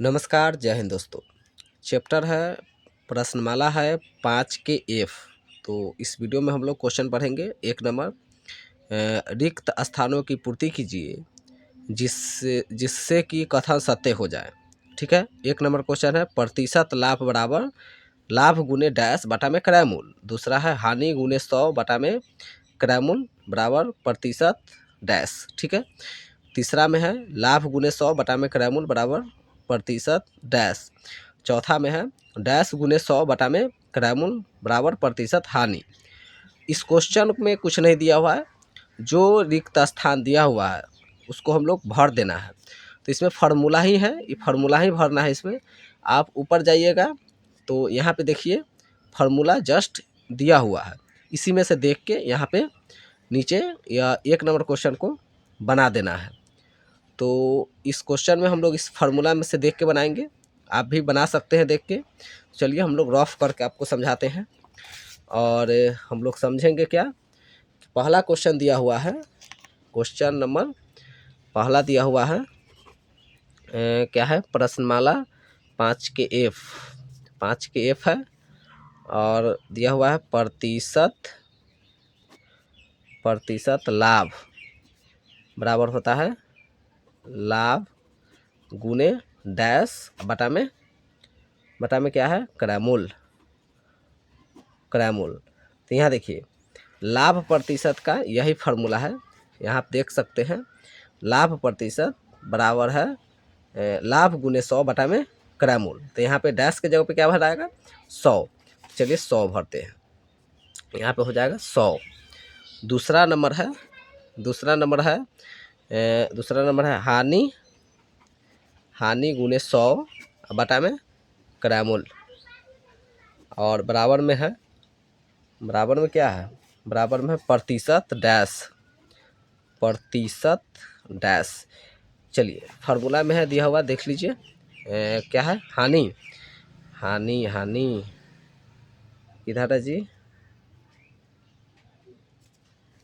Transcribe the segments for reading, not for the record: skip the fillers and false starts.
नमस्कार, जय हिंद दोस्तों। चैप्टर है प्रश्नमाला है 5 के एफ। तो इस वीडियो में हम लोग क्वेश्चन पढ़ेंगे। 1 नंबर, रिक्त स्थानों की पूर्ति कीजिए जिससे जिससे कि कथन सत्य हो जाए। ठीक है। 1 नंबर क्वेश्चन है प्रतिशत लाभ बराबर लाभ गुने डैश बटा में क्रयमूल। दूसरा है हानि गुने 100 बटा में क्रयमूल बराबर प्रतिशत डैश। ठीक है। तीसरा में है लाभ गुने 100 बटा में क्रयमूल बराबर प्रतिशत डैश। चौथा में है डैश गुने 100 बटा में क्रयमूल बराबर प्रतिशत हानि। इस क्वेश्चन में कुछ नहीं दिया हुआ है, जो रिक्त स्थान दिया हुआ है उसको हम लोग भर देना है। तो इसमें फार्मूला ही है, ये फार्मूला ही भरना है। इसमें आप ऊपर जाइएगा तो यहाँ पे देखिए फार्मूला जस्ट दिया हुआ है, इसी में से देख के यहाँ पे नीचे या 1 नंबर क्वेश्चन को बना देना है। तो इस क्वेश्चन में हम लोग इस फार्मूला में से देख के बनाएंगे, आप भी बना सकते हैं देख के। चलिए हम लोग रफ करके आपको समझाते हैं और हम लोग समझेंगे क्या। पहला क्वेश्चन दिया हुआ है, क्वेश्चन नंबर पहला दिया हुआ है क्या है, प्रश्नमाला 5 के एफ है और दिया हुआ है प्रतिशत लाभ बराबर होता है लाभ गुने डैश बटा में क्या है क्रयमूल। तो यहाँ देखिए लाभ प्रतिशत का यही फार्मूला है, यहाँ आप देख सकते हैं। लाभ प्रतिशत बराबर है लाभ गुने 100 बटा में क्रयमूल। तो यहाँ पे डैश के जगह पे क्या भराएगा 100। चलिए 100 भरते हैं, यहाँ पे हो जाएगा 100। दूसरा नंबर है हानि गुने 100 बटा में क्रयमूल और बराबर में क्या है, बराबर में प्रतिशत डैश। चलिए फार्मूला में है दिया हुआ, देख लीजिए क्या है हानि इधर है जी,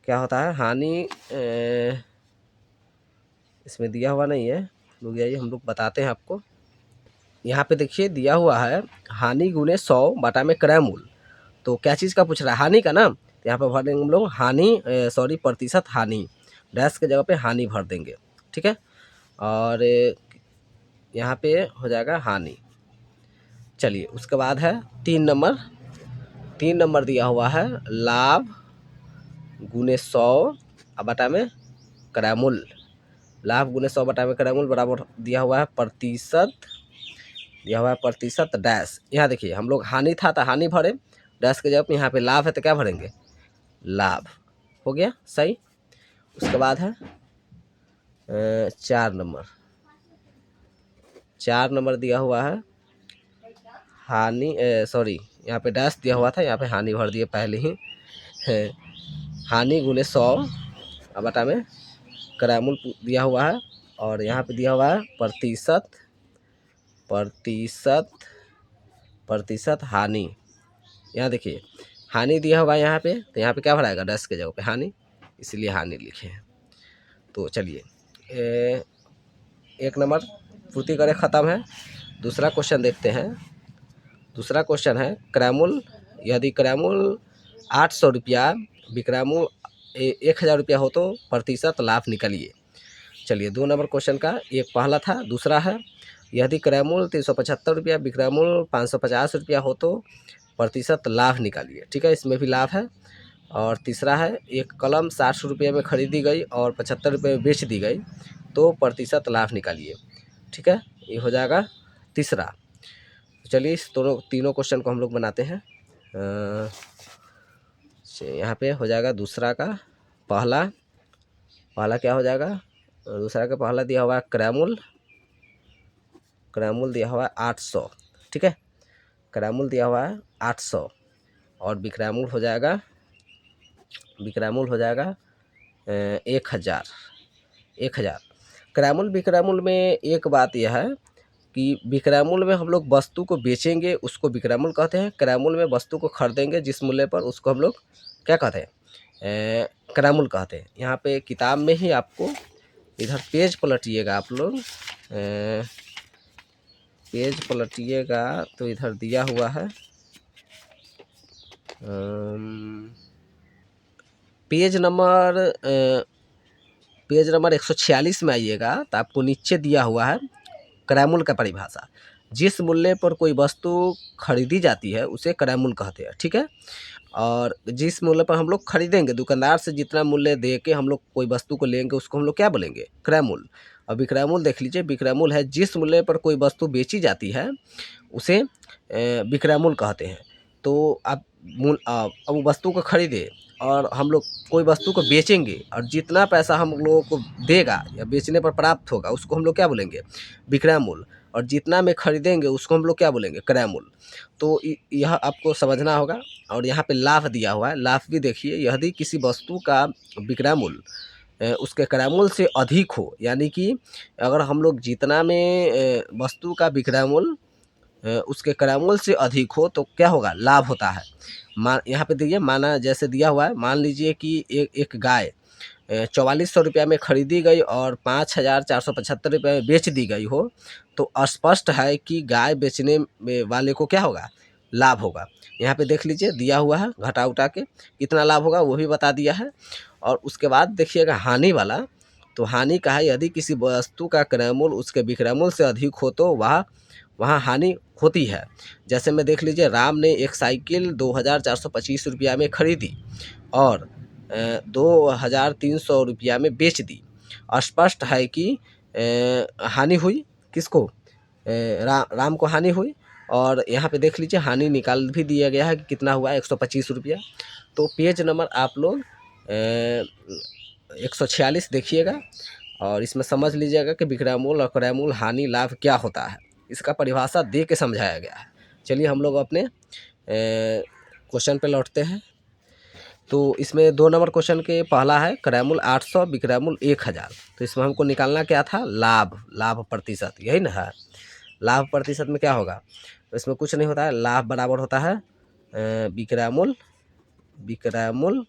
क्या होता है हानि इसमें दिया हुआ नहीं है, रुक जाइए हम लोग बताते हैं आपको। यहाँ पे देखिए दिया हुआ है हानि गुने 100 बटा में क्रयमूल। तो क्या चीज़ का पूछ रहा है, हानि का ना। तो यहाँ पे भर देंगे हम लोग प्रतिशत हानि, डैश के जगह पे हानि भर देंगे। ठीक है। और यहाँ पे हो जाएगा हानि। चलिए उसके बाद है 3 नंबर दिया हुआ है लाभ गुने 100 बटा में क्रयमूल। लाभ गुने 100 बटा में क्रयमूल बराबर दिया हुआ है प्रतिशत डैश। यहाँ देखिए हम लोग हानि था तो हानि भरे, डैश के जगह पे यहाँ पे लाभ है तो क्या भरेंगे लाभ। हो गया सही। उसके बाद है 4 नंबर दिया हुआ है हानि यहाँ पे डैश दिया हुआ था, यहाँ पे हानि भर दिए पहले ही। हानि गुने 100 बटा में क्रयमूल दिया हुआ है और यहाँ पे दिया हुआ है प्रतिशत हानि। यहाँ देखिए हानि दिया हुआ है यहाँ पे, तो यहाँ पे क्या भराएगा डैश के जगह पे हानि, इसलिए हानि लिखे हैं। तो चलिए 1 नंबर पूर्ति करें, ख़त्म है। दूसरा क्वेश्चन देखते हैं। दूसरा क्वेश्चन है क्रयमूल, यदि क्रयमूल 800 रुपया विक्रयमूल 1000 रुपया हो तो प्रतिशत लाभ निकालिए। चलिए 2 नंबर क्वेश्चन का एक पहला था। दूसरा है यदि क्रयमूल 375 रुपया विक्रयमूल 550 रुपया हो तो प्रतिशत लाभ निकालिए। ठीक है, इसमें भी लाभ है। और तीसरा है एक कलम 60 रुपये में खरीदी गई और 75 रुपये में बेच दी गई तो प्रतिशत लाभ निकालिए। ठीक है, ये हो जाएगा तीसरा। चलिए इस तीनों क्वेश्चन को हम लोग बनाते हैं। यहाँ पे हो जाएगा दूसरा का पहला क्या हो जाएगा, दूसरा का पहला दिया हुआ है क्रयमूल दिया हुआ है 800। ठीक है, क्रयमूल दिया हुआ है 800 और विक्रयमूल हो जाएगा 1000। क्रयमूल विक्रयमूल में एक बात यह है कि विक्रयमूल में हम लोग वस्तु को बेचेंगे उसको विक्रयमूल कहते हैं, क्रयमूल में वस्तु को खरीदेंगे जिस मूल्य पर उसको हम लोग क्या कहते हैं क्रयमूल कहते हैं। यहाँ पे किताब में ही आपको, इधर पेज पलटिएगा आप लोग, पेज पलटिएगा तो इधर दिया हुआ है, पेज नंबर 146 में आइएगा तो आपको नीचे दिया हुआ है क्रय मूल्य का परिभाषा। जिस मूल्य पर कोई वस्तु खरीदी जाती है उसे क्रय मूल्य कहते हैं, ठीक है। और जिस मूल्य पर हम लोग खरीदेंगे, दुकानदार से जितना मूल्य दे के हम लोग कोई वस्तु को लेंगे उसको हम लोग क्या बोलेंगे, क्रय मूल्य। और विक्रय मूल्य देख लीजिए, विक्रय मूल्य है जिस मूल्य पर कोई वस्तु बेची जाती है उसे विक्रय मूल्य कहते हैं। तो आप अब वस्तु को खरीदे और हम लोग कोई वस्तु को बेचेंगे और जितना पैसा हम लोगों को देगा या बेचने पर प्राप्त होगा उसको हम लोग क्या बोलेंगे, विक्रय मूल्य। और जितना में खरीदेंगे उसको हम लोग क्या बोलेंगे, क्रय मूल्य। तो यह आपको समझना होगा। और यहाँ पे लाभ दिया हुआ है, लाभ भी देखिए, यदि किसी वस्तु का विक्रय मूल्य उसके क्रय मूल्य से अधिक हो, यानी कि अगर हम लोग जितना में वस्तु का विक्रय मूल्य उसके क्रय मूल्य से अधिक हो तो क्या होगा, लाभ होता है। यहाँ पे देखिए, माना जैसे दिया हुआ है, मान लीजिए कि एक गाय 4400 रुपया में खरीदी गई और 5475 रुपये में बेच दी गई हो, तो स्पष्ट है कि गाय बेचने वाले को क्या होगा, लाभ होगा। यहाँ पे देख लीजिए दिया हुआ है, घटा उठा के कितना लाभ होगा वो भी बता दिया है। और उसके बाद देखिएगा हानि वाला, तो हानि का है, यदि किसी वस्तु का क्रय मूल्य उसके विक्रय मूल्य से अधिक हो तो वहाँ हानि होती है। जैसे में देख लीजिए, राम ने एक साइकिल 2425 रुपया में खरीदी और 2300 रुपया में बेच दी। स्पष्ट है कि हानि हुई, किसको, राम को हानि हुई। और यहाँ पे देख लीजिए हानि निकाल भी दिया गया है कि कितना हुआ, 125 रुपया। तो पेज नंबर आप लोग 146 देखिएगा और इसमें समझ लीजिएगा कि विक्रय मूल्य और क्रय मूल्य, हानि, लाभ क्या होता है, इसका परिभाषा दे के समझाया गया है। चलिए हम लोग अपने क्वेश्चन पे लौटते हैं। तो इसमें 2 नंबर क्वेश्चन के पहला है क्रय मूल्य 800, विक्रय मूल्य 1000। तो इसमें हमको निकालना क्या था, लाभ प्रतिशत, यही ना है। लाभ प्रतिशत में क्या होगा, तो इसमें कुछ नहीं होता है, लाभ बराबर होता है विक्रय मूल्य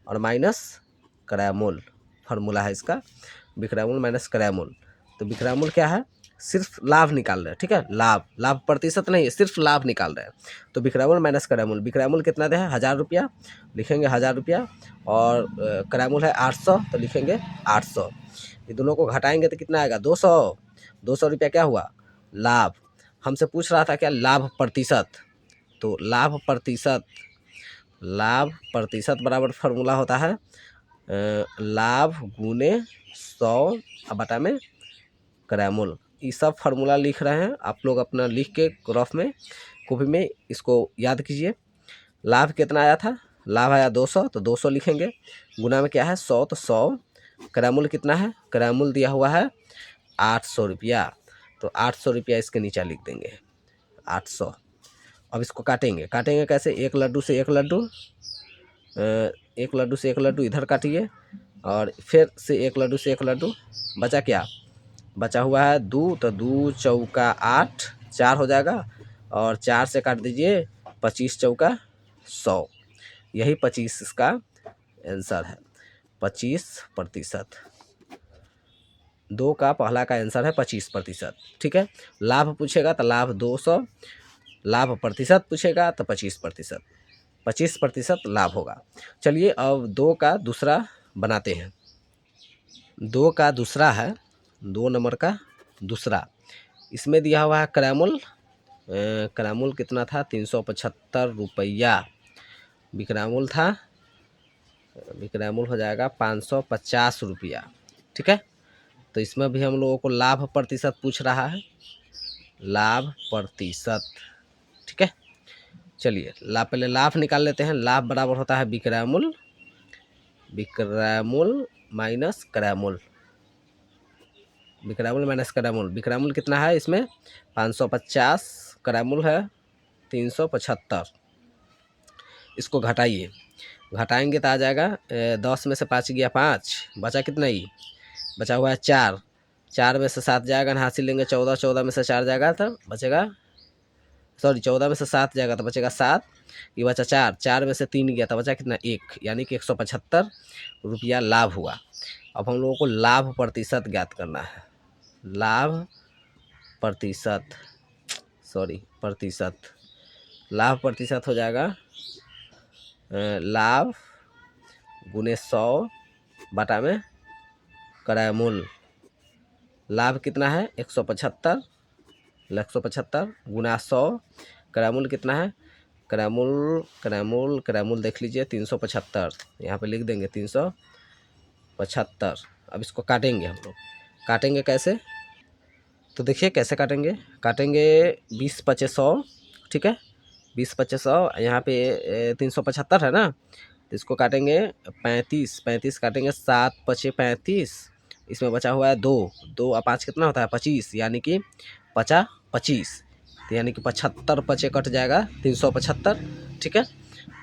और माइनस क्रय मूल्य। फार्मूला है इसका, विक्रय मूल्य माइनस क्रय मूल्य। तो विक्रय मूल्य क्या है, सिर्फ लाभ निकाल रहे हैं, ठीक है। लाभ प्रतिशत नहीं है, सिर्फ लाभ निकाल रहे हैं। तो विक्रय मूल्य माइनस क्रय मूल्य, विक्रय मूल्य कितना दे है, 1000 रुपया, लिखेंगे 1000 रुपया। और क्रय मूल्य है 800, तो लिखेंगे 800। ये दोनों को घटाएंगे तो कितना आएगा, 200 रुपया क्या हुआ, लाभ। हमसे पूछ रहा था क्या, लाभ प्रतिशत। तो लाभ प्रतिशत बराबर फार्मूला होता है लाभ गुने 100 बटा में क्रय मूल्य। ये सब फार्मूला लिख रहे हैं आप लोग, अपना लिख के रफ में कॉपी में इसको याद कीजिए। लाभ कितना आया था, लाभ आया 200, तो 200 लिखेंगे। गुना में क्या है 100, तो 100। क्रय मूल्य कितना है, क्रय मूल्य दिया हुआ है 800 रुपया, तो 800 रुपया इसके नीचे लिख देंगे 800। अब इसको काटेंगे कैसे, एक लड्डू से एक लड्डू, एक लड्डू से एक लड्डू इधर काटिए और फिर से एक लड्डू से एक लड्डू। बचा क्या, बचा हुआ है 2, तो 2 चौका 8, 4 हो जाएगा। और 4 से काट दीजिए 25 चौका 100। यही 25 इसका आंसर है, 25%। 2 का पहला का आंसर है 25%, ठीक है। लाभ पूछेगा तो लाभ 200, लाभ प्रतिशत पूछेगा तो 25%, 25% लाभ होगा। चलिए अब 2 का दूसरा बनाते हैं। 2 का दूसरा है, 2 नंबर का दूसरा। इसमें दिया हुआ है क्रय मूल्य, क्रय मूल्य कितना था, 375 रुपया। विक्रय मूल्य था, विक्रय मूल्य हो जाएगा 550 रुपया, ठीक है। तो इसमें भी हम लोगों को लाभ प्रतिशत पूछ रहा है, लाभ प्रतिशत, ठीक है। चलिए पहले लाभ निकाल लेते हैं। लाभ बराबर होता है विक्रय मूल्य माइनस क्रय मूल्य, विक्रय मूल्य माइनस क्रय मूल्य। विक्रय मूल्य कितना है इसमें 550, क्रय मूल्य है 375। इसको घटाइए, घटाएंगे तो आ जाएगा 10 में से 5 गया 5, बचा कितना ही, बचा हुआ है 4, 4 में से 7 जाएगा, हासिल लेंगे 14, 14 में से 4 जाएगा तो बचेगा, सॉरी 14 में से 7 जाएगा तो बचेगा 7, ये बचा 4, 4 में से 3 गया तो बचा कितना 1, यानी कि 175 रुपया लाभ हुआ। अब हम लोगों को लाभ प्रतिशत ज्ञात करना है, लाभ प्रतिशत। सॉरी प्रतिशत, लाभ प्रतिशत हो जाएगा लाभ गुने 100 बटा में क्रय मूल्य। लाभ कितना है 175, 175 गुना 100, क्रय मूल्य कितना है, क्रय मूल्य देख लीजिए 375, यहाँ पे लिख देंगे 375। अब इसको काटेंगे हम लोग, काटेंगे कैसे, तो देखिए कैसे काटेंगे, 20×5 = 100, ठीक है, 20×5 = 100, यहाँ पे 375 है ना, तो इसको काटेंगे 35 काटेंगे, 7×5 = 35, इसमें बचा हुआ है 2 और 5 कितना होता है 25, यानी कि 25, तो यानी कि 75 कट जाएगा 375, ठीक है।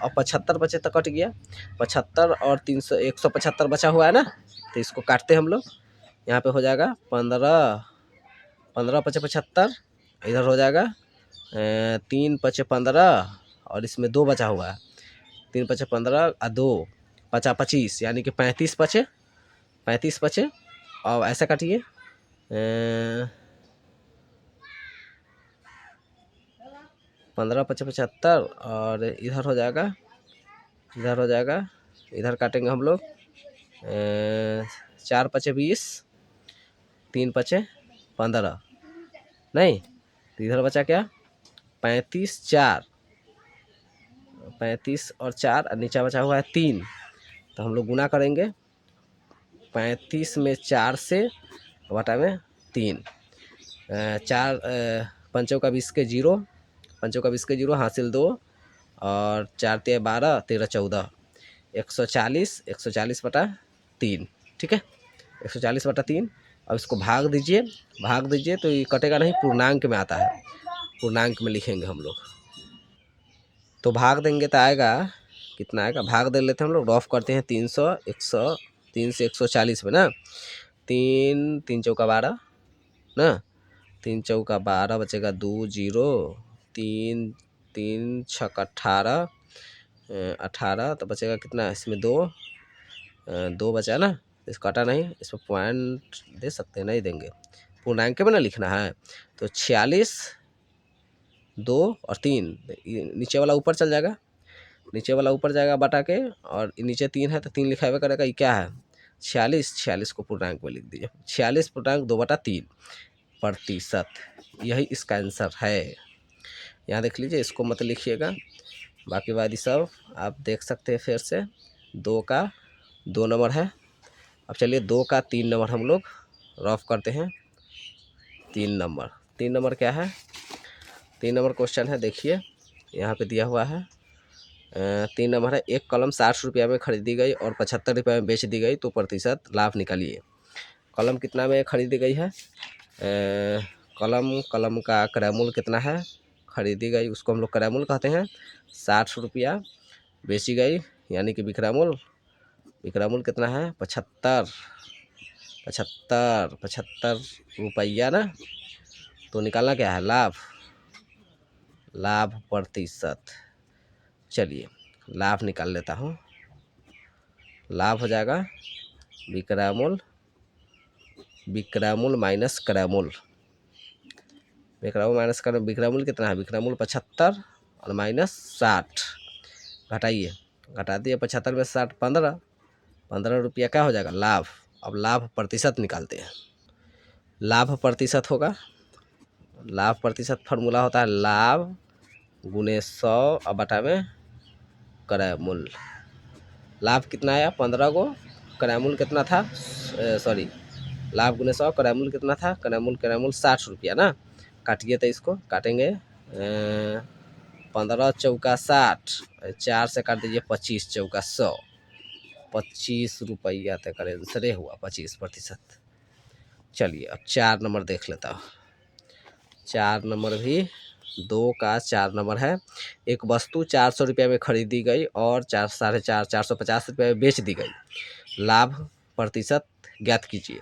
और 75 तो कट गया, 75 और 300 175 बचा हुआ है ना, तो इसको काटते हैं हम लोग, यहाँ पे हो जाएगा 15 15×5 = 75, इधर हो जाएगा 3×5 = 15 और इसमें 2 बचा हुआ है, 3×5 = 15 और 2 × 5 = 25, यानी कि 35 बचे। और ऐसा काटिए 15×5 = 75 और इधर हो जाएगा, इधर काटेंगे हम लोग 4×5 = 20, 3×5 = 15, नहीं तो इधर बचा क्या 35 और 4 और नीचे बचा हुआ है 3, तो हम लोग गुना करेंगे 35 में 4 से बटा में 3, 4 5 × 20 = 0, 5 × 20 = 0, हासिल 2 और 4 × 3 = 12, 13 × 14 140 बटा 3, ठीक है, 140 बटा 3। अब इसको भाग दीजिए तो ये कटेगा नहीं, पूर्णांक में आता है, पूर्णांक में लिखेंगे हम लोग, तो भाग देंगे तो आएगा कितना आएगा, भाग दे लेते हैं हम लोग, रफ करते हैं 3 से 140 में ना, 3 × 4 = 12 ना, 3 × 4 = 12 बचेगा 2 0, 3 6 = 18, 18 तो बचेगा कितना, इसमें 2 बचा ना, इसको काटा नहीं, इसमें पॉइंट दे सकते हैं, नहीं देंगे, पूर्णांक में ना लिखना है, तो 46 2 और 3, नीचे वाला ऊपर चल जाएगा, बटा के, और नीचे 3 है तो 3 लिखा हुआ करेगा, ये क्या है 46 को पूर्णांक में लिख दीजिए, 46.2/3%, यही इसका आंसर है। यहाँ देख लीजिए, इसको मत लिखिएगा, बाकी वादी सब आप देख सकते हैं फिर से। 2 का 2 नंबर है, अब चलिए 2 का 3 नंबर हम लोग रफ करते हैं। 3 नंबर क्या है, 3 नंबर क्वेश्चन है, देखिए यहाँ पे दिया हुआ है 3 नंबर है, एक कलम 60 रुपया में खरीदी गई और 75 रुपये में बेच दी गई, तो प्रतिशत लाभ निकालिए। कलम कितना में खरीदी गई है, कलम का क्रय मूल्य कितना है, खरीदी गई उसको हम लोग क्रय मूल्य कहते हैं, 60 रुपया, बेची गई यानी कि विक्रय मूल्य कितना है 75 रुपया ना, तो निकालना क्या है लाभ प्रतिशत। चलिए लाभ निकाल लेता हूँ, लाभ हो जाएगा विक्रय मूल्य माइनस क्रय मूल्य, विक्रय मूल्य कितना है, विक्रय मूल्य 75 और माइनस 60, घटाइए, घटा दिए 75 में 60 15 रुपया क्या हो जाएगा लाभ। अब लाभ प्रतिशत निकालते हैं, लाभ प्रतिशत होगा, लाभ प्रतिशत फार्मूला होता है लाभ गुने 100 और बटा में क्रय मूल्य। लाभ कितना आया 15 को, क्रय मूल्य कितना था, सॉरी लाभ गुने 100, क्रय मूल्य कितना था, क्रय मूल्य 60 रुपया ना, काटिए तो इसको काटेंगे 15 चौका 60, 4 से काट दीजिए 25 चौका 100, 25 रुपया तक का आंसर हुआ 25%। चलिए अब 4 नंबर देख लेता हूँ, 4 नंबर भी 2 का 4 नंबर है, एक वस्तु 400 रुपये में खरीदी गई और 450 रुपये में बेच दी गई, लाभ प्रतिशत ज्ञात कीजिए।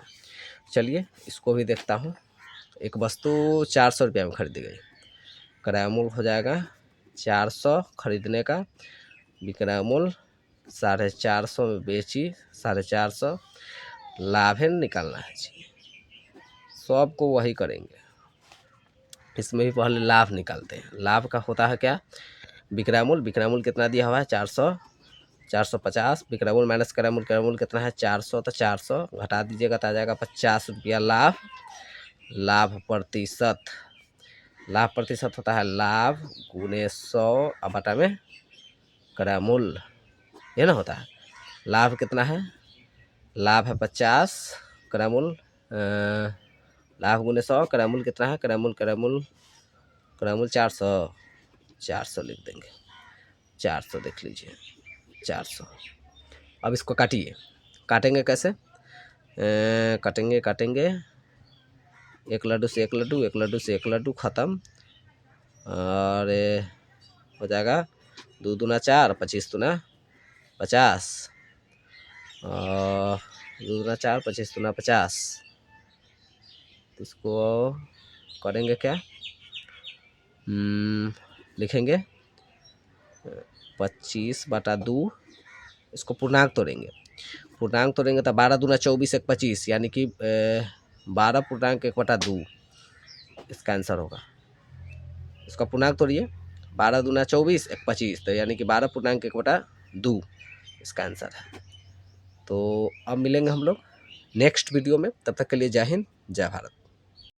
चलिए इसको भी देखता हूँ, एक वस्तु 400 रुपये में खरीदी गई, क्रय मूल्य हो जाएगा 400 खरीदने का, विक्रय मूल्य 450 में बेची 450, लाभ है निकालना है जी, सबको वही करेंगे, इसमें भी पहले लाभ निकालते हैं। लाभ का होता है क्या, विक्रयमूल, विक्रयमूल कितना दिया हुआ है 400, 450, विक्रयमूल माइनस क्रयमूल, क्रयमूल कितना है 400, तो 400 घटा दीजिएगा तो आ जाएगा 50 रुपया लाभ। लाभ प्रतिशत, लाभ प्रतिशत होता है लाभ गुने 100 और बटा में क्रयमूल, ये ना होता है। लाभ कितना है, लाभ है 50, क्रयमूल लाभ गुने 100, क्रयमूल कितना है, क्रयमूल क्रयमूल क्रयमूल 400, 400 लिख देंगे, 400 देख लीजिए 400। अब इसको काटिए, काटेंगे कैसे, काटेंगे काटेंगे, एक लड्डू से एक लड्डू, एक लड्डू से एक लड्डू ख़त्म, और हो जाएगा 2 दूना 4, 25 दूना 50, और 2 दूना 4, 25 दूना 50। इसको करेंगे क्या, लिखेंगे 25 बटा 2, इसको पूर्णांक तोड़ेंगे, पूर्णांक तोड़ेंगे तो 12 दूना 24, 1 25, यानी कि 12 पूर्णांक 1 बटा 2 इसका आंसर होगा। इसका पूर्णांक तोड़िए, 12 दूना 24, 1 25, तो यानी कि 12 पूर्णांक 1 बटा 2 इसका आंसर है। तो अब मिलेंगे हम लोग नेक्स्ट वीडियो में, तब तक के लिए जय हिंद जय भारत।